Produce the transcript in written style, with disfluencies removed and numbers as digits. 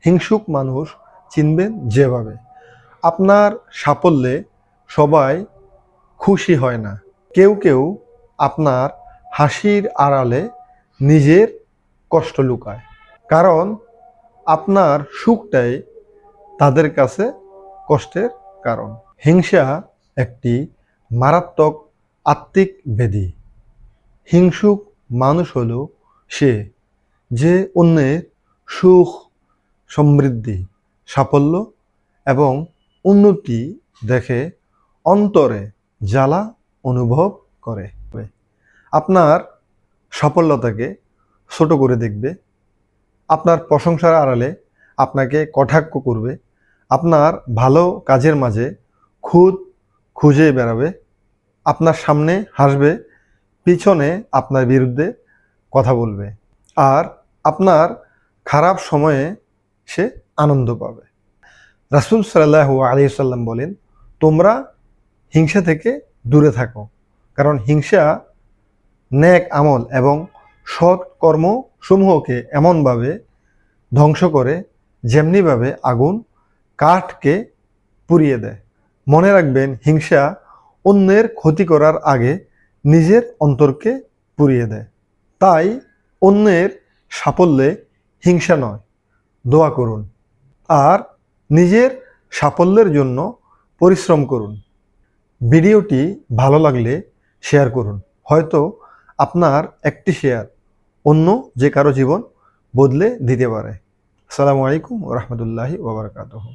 হিংসুক মানুষ চিনবেন যেভাবে। আপনার সাফল্যে সবাই খুশি হয় না। কেউ কেউ আপনার হাসির আড়ালে নিজের কষ্ট লুকায়, কারণ আপনার সুখটাই তাদের কাছে কষ্টের কারণ। হিংসা একটি মারাত্মক আত্মিক ব্যাধি। হিংসুক মানুষ হলো সে যে অন্যের সুখ, সমৃদ্ধি, সাফল্য এবং উন্নতি দেখে অন্তরে জ্বালা অনুভব করে। আপনার সাফল্যতাকে ছোট করে দেখবে, আপনার প্রশংসার আড়ালে আপনাকে কটাক্ষ করবে, আপনার ভালো কাজের মাঝে খুদ খুঁজে বেড়াবে, আপনার সামনে হাসবে, পিছনে আপনার বিরুদ্ধে কথা বলবে, আর আপনার খারাপ সময়ে সে আনন্দ পাবে। রাসূল সাল্লাল্লাহু আলাইহি সাল্লাম বলেন, তোমরা হিংসা থেকে দূরে থাকো, কারণ হিংসা নেক আমল এবং সৎ কর্মসমূহকে এমনভাবে ধ্বংস করে যেমনিভাবে আগুন কাঠকে পুড়িয়ে দেয়। মনে রাখবেন, হিংসা অন্যের ক্ষতি করার আগে নিজের অন্তরকে পুড়িয়ে দেয়। তাই অন্যের সাফল্যে হিংসা নয়, দোয়া করুন আর নিজের সাফল্যের জন্য পরিশ্রম করুন। ভিডিওটি ভালো লাগলে শেয়ার করুন। হয়তো আপনার একটি শেয়ার অন্য যে কারো জীবন বদলে দিতে পারে। আসসালামু আলাইকুম ওয়া রাহমাতুল্লাহি ওয়া বারাকাতুহু।